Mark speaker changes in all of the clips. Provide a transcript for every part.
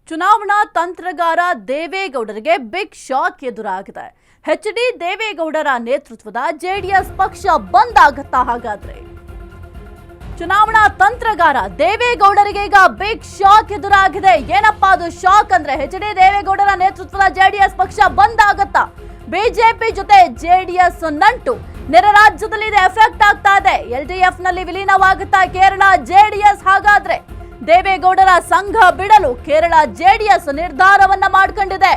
Speaker 1: ಚುನಾವಣಾ ತಂತ್ರಗಾರ ದೇವೇಗೌಡರಿಗೆ big shock ಎದುರಾಗಿದೆ. H D. ದೇವೇಗೌಡರ ನೇತೃತ್ವದ ಜೆಡಿಎಸ್ ಪಕ್ಷ ಬಂದ್ ಆಗುತ್ತಾ? ಹಾಗಾದ್ರೆ ಚುನಾವಣಾ ತಂತ್ರಗಾರ ದೇವೇಗೌಡರಿಗೆ ಈಗ ಬಿಗ್ ಶಾಕ್ ಎದುರಾಗಿದೆ. ಏನಪ್ಪಾ ಅದು ಶಾಕ್ ಅಂದ್ರೆ, ಎಚ್.ಡಿ. ದೇವೇಗೌಡರ ನೇತೃತ್ವದ ಜೆಡಿಎಸ್ ಪಕ್ಷ ಬಂದ್ ಆಗುತ್ತಾ? ಬಿಜೆಪಿ ಜೊತೆ ಜೆಡಿಎಸ್ ನಂಟು ನೆರ ರಾಜ್ಯದಲ್ಲಿ ಇದು ಎಫೆಕ್ಟ್ ಆಗ್ತಾ ಇದೆ. ಎಲ್ಡಿಎಫ್ ನಲ್ಲಿ ವಿಲೀನವಾಗುತ್ತಾ ಕೇರಳ ಜೆಡಿಎಸ್? ಹಾಗಾದ್ರೆ ದೇವೇಗೌಡರ ಸಂಘ ಬಿಡಲು ಕೇರಳ ಜೆಡಿಎಸ್ ನಿರ್ಧಾರವನ್ನ ಮಾಡಿಕೊಂಡಿದೆ.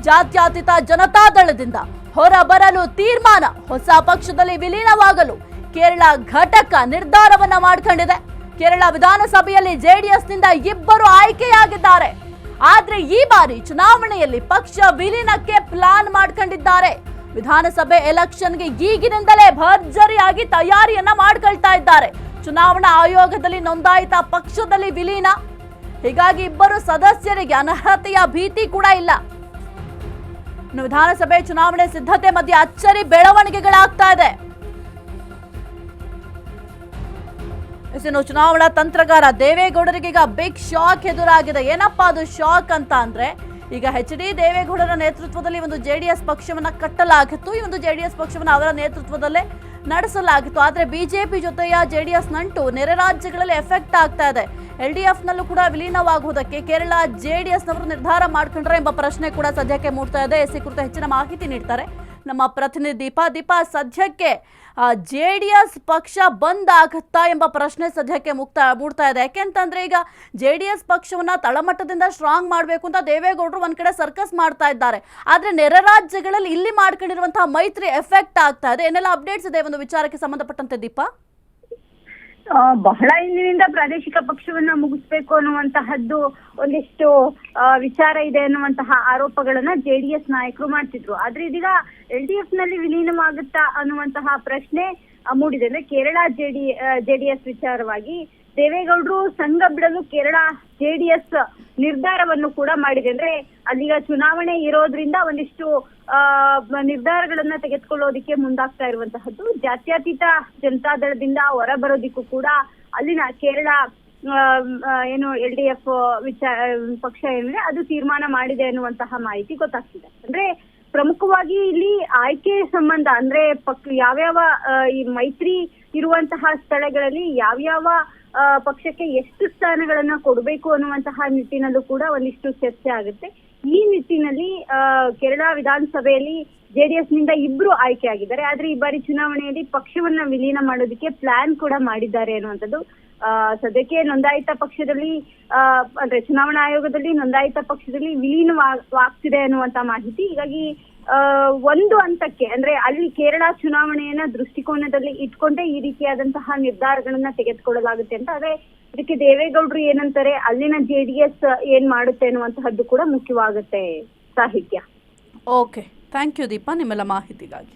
Speaker 1: ಜಾತ್ಯತೀತ ಜನತಾದಳದಿಂದ ಹೊರಬರಲು ತೀರ್ಮಾನ, ಹೊಸ ಪಕ್ಷದಲ್ಲಿ ವಿಲೀನವಾಗಲು ಕೇರಳ ಘಟಕ ನಿರ್ಧಾರವನ್ನ ಮಾಡಿಕೊಂಡಿದೆ. ಕೇರಳ ವಿಧಾನಸಭೆಯಲ್ಲಿ ಜೆಡಿಎಸ್ನಿಂದ ಇಬ್ಬರು ಆಯ್ಕೆಯಾಗಿದ್ದಾರೆ. ಆದ್ರೆ ಈ ಬಾರಿ ಚುನಾವಣೆಯಲ್ಲಿ ಪಕ್ಷ ವಿಲೀನಕ್ಕೆ ಪ್ಲಾನ್ ಮಾಡ್ಕೊಂಡಿದ್ದಾರೆ. ವಿಧಾನಸಭೆ ಎಲೆಕ್ಷನ್ಗೆ ಈಗಿನಿಂದಲೇ ಭರ್ಜರಿಯಾಗಿ ತಯಾರಿಯನ್ನ ಮಾಡ್ಕೊಳ್ತಾ ಇದ್ದಾರೆ. ಚುನಾವಣಾ ಆಯೋಗದಲ್ಲಿ ನೋಂದಾಯಿತ ಪಕ್ಷದಲ್ಲಿ ವಿಲೀನ, ಹೀಗಾಗಿ ಇಬ್ಬರು ಸದಸ್ಯರಿಗೆ ಅನರ್ಹತೆಯ ಭೀತಿ ಕೂಡ ಇಲ್ಲ. ಇನ್ನು ವಿಧಾನಸಭೆ ಚುನಾವಣೆ ಸಿದ್ಧತೆ ಮಧ್ಯೆ ಅಚ್ಚರಿ ಬೆಳವಣಿಗೆಗಳಾಗ್ತಾ ಇದೆ. ಇನ್ನು ಚುನಾವಣಾ ತಂತ್ರಗಾರ ದೇವೇಗೌಡರಿಗೆ ಈಗ ಬಿಗ್ ಶಾಕ್ ಎದುರಾಗಿದೆ. ಏನಪ್ಪಾ ಅದು ಶಾಕ್ ಅಂತ ಅಂದ್ರೆ, ಈಗ ಎಚ್.ಡಿ. ದೇವೇಗೌಡರ ನೇತೃತ್ವದಲ್ಲಿ ಒಂದು ಜೆಡಿಎಸ್ ಪಕ್ಷವನ್ನ ಕಟ್ಟಲಾಗಿತ್ತು. ಈ ಒಂದು ಜೆಡಿಎಸ್ ಪಕ್ಷವನ್ನು ಅವರ ನೇತೃತ್ವದಲ್ಲೇ ನಡೆಸಲಾಗಿತ್ತು. ಆದ್ರೆ ಬಿಜೆಪಿ ಜೊತೆಯ ಜೆಡಿಎಸ್ ನಂಟು ನೆರೆ ರಾಜ್ಯಗಳಲ್ಲಿ ಎಫೆಕ್ಟ್ ಆಗ್ತಾ ಇದೆ. ಎಲ್ಡಿಎಫ್ ನಲ್ಲೂ ಕೂಡ ವಿಲೀನವಾಗುವುದಕ್ಕೆ ಕೇರಳ ಜೆಡಿಎಸ್ ನವರು ನಿರ್ಧಾರ ಮಾಡ್ಕೊಂಡ್ರೆ ಎಂಬ ಪ್ರಶ್ನೆ ಕೂಡ ಸದ್ಯಕ್ಕೆ ಮೂಡ್ತಾ ಇದೆ. ಎಸಿ ಕುರಿತು ಹೆಚ್ಚಿನ ಮಾಹಿತಿ ನೀಡ್ತಾರೆ ನಮ್ಮ ಪ್ರತಿನಿಧಿ ದೀಪಾ. ಸದ್ಯಕ್ಕೆ ಜೆಡಿಎಸ್ ಪಕ್ಷ ಬಂದ್ ಆಗುತ್ತಾ ಎಂಬ ಪ್ರಶ್ನೆ ಸದ್ಯಕ್ಕೆ ಮೂಡ್ತಾ ಇದೆ. ಯಾಕೆಂತಂದ್ರೆ ಈಗ ಜೆಡಿಎಸ್ ಪಕ್ಷವನ್ನ ತಳಮಟ್ಟದಿಂದ ಸ್ಟ್ರಾಂಗ್ ಮಾಡಬೇಕು ಅಂತ ದೇವೇಗೌಡರು ಒಂದ್ ಕಡೆ ಸರ್ಕಸ್ ಮಾಡ್ತಾ ಇದ್ದಾರೆ. ಆದ್ರೆ ನೆರೆ ರಾಜ್ಯಗಳಲ್ಲಿ ಇಲ್ಲಿ ಮಾಡ್ಕೊಂಡಿರುವಂತಹ ಮೈತ್ರಿ ಎಫೆಕ್ಟ್ ಆಗ್ತಾ ಇದೆ. ಏನೆಲ್ಲ ಅಪ್ಡೇಟ್ಸ್ ಇದೆ ಒಂದು ವಿಚಾರಕ್ಕೆ ಸಂಬಂಧಪಟ್ಟಂತೆ ದೀಪಾ?
Speaker 2: ಬಹಳ ಹಿಂದಿನಿಂದ ಪ್ರಾದೇಶಿಕ ಪಕ್ಷವನ್ನ ಮುಗಿಸ್ಬೇಕು ಅನ್ನುವಂತಹದ್ದು ಒಂದಿಷ್ಟು ವಿಚಾರ ಇದೆ ಅನ್ನುವಂತಹ ಆರೋಪಗಳನ್ನ ಜೆಡಿಎಸ್ ನಾಯಕರು ಮಾಡ್ತಿದ್ರು. ಆದ್ರೆ ಇದೀಗ ಎಲ್ಡಿಎಫ್ ನಲ್ಲಿ ವಿಲೀನವಾಗುತ್ತಾ ಅನ್ನುವಂತಹ ಪ್ರಶ್ನೆ ಮೂಡಿದೆ. ಅಂದ್ರೆ ಕೇರಳ ಜೆಡಿಎಸ್ ವಿಚಾರವಾಗಿ ದೇವೇಗೌಡರು ಸಂಘ ಬಿಡಲು ಕೇರಳ ಜೆಡಿಎಸ್ ನಿರ್ಧಾರವನ್ನು ಕೂಡ ಮಾಡಿದೆ. ಅಂದ್ರೆ ಅಲ್ಲಿಗ ಚುನಾವಣೆ ಇರೋದ್ರಿಂದ ಒಂದಿಷ್ಟು ನಿರ್ಧಾರಗಳನ್ನ ತೆಗೆದುಕೊಳ್ಳೋದಿಕ್ಕೆ ಮುಂದಾಗ್ತಾ ಇರುವಂತಹದ್ದು. ಜಾತ್ಯತೀತ ಜನತಾದಳದಿಂದ ಹೊರ ಬರೋದಿಕ್ಕೂ ಕೂಡ ಅಲ್ಲಿನ ಕೇರಳ ಏನು ಎಲ್ಡಿಎಫ್ ಪಕ್ಷ ಏನಿದೆ ಅದು ತೀರ್ಮಾನ ಮಾಡಿದೆ ಅನ್ನುವಂತಹ ಮಾಹಿತಿ ಗೊತ್ತಾಗ್ತಿದೆ. ಅಂದ್ರೆ ಪ್ರಮುಖವಾಗಿ ಇಲ್ಲಿ ಆಯ್ಕೆ ಸಂಬಂಧ ಅಂದ್ರೆ ಯಾವ್ಯಾವ ಈ ಮೈತ್ರಿ ಇರುವಂತಹ ಸ್ಥಳಗಳಲ್ಲಿ ಯಾವ್ಯಾವ ಪಕ್ಷಕ್ಕೆ ಎಷ್ಟು ಸ್ಥಾನಗಳನ್ನ ಕೊಡಬೇಕು ಅನ್ನುವಂತಹ ನಿಟ್ಟಿನಲ್ಲೂ ಕೂಡ ಒಂದಿಷ್ಟು ಚರ್ಚೆ ಆಗುತ್ತೆ. ಈ ನಿಟ್ಟಿನಲ್ಲಿ ಕೇರಳ ವಿಧಾನಸಭೆಯಲ್ಲಿ ಜೆಡಿಎಸ್ ನಿಂದ ಇಬ್ರು ಆಯ್ಕೆ ಆಗಿದ್ದಾರೆ. ಆದ್ರೆ ಈ ಬಾರಿ ಚುನಾವಣೆಯಲ್ಲಿ ಪಕ್ಷವನ್ನ ವಿಲೀನ ಮಾಡೋದಕ್ಕೆ ಪ್ಲಾನ್ ಕೂಡ ಮಾಡಿದ್ದಾರೆ ಅನ್ನುವಂಥದ್ದು ಸದ್ಯಕ್ಕೆ ನೋಂದಾಯಿತ ಪಕ್ಷದಲ್ಲಿ ಅಂದ್ರೆ ಚುನಾವಣಾ ಆಯೋಗದಲ್ಲಿ ನೋಂದಾಯಿತ ಪಕ್ಷದಲ್ಲಿ ವಿಲೀನವಾಗ್ತಿದೆ ಅನ್ನುವಂತ ಮಾಹಿತಿ. ಹೀಗಾಗಿ ಒಂದು ಹಂತಕ್ಕೆ ಅಂದ್ರೆ ಅಲ್ಲಿ ಕೇರಳ ಚುನಾವಣೆಯನ್ನ ದೃಷ್ಟಿಕೋನದಲ್ಲಿ ಇಟ್ಕೊಂಡೇ ಈ ರೀತಿಯಾದಂತಹ ನಿರ್ಧಾರಗಳನ್ನ ತೆಗೆದುಕೊಳ್ಳಲಾಗುತ್ತೆ ಅಂತ. ಆದ್ರೆ ಇದಕ್ಕೆ ದೇವೇಗೌಡರು ಏನಂತಾರೆ, ಅಲ್ಲಿನ ಜೆಡಿಎಸ್ ಏನ್ ಮಾಡುತ್ತೆ ಅನ್ನುವಂತಹದ್ದು ಕೂಡ ಮುಖ್ಯವಾಗುತ್ತೆ. ಸಾಹಿತ್ಯ.
Speaker 1: ಓಕೆ, ಥ್ಯಾಂಕ್ ಯು ದೀಪಾ ನಿಮ್ಮೆಲ್ಲ ಮಾಹಿತಿಗಾಗಿ.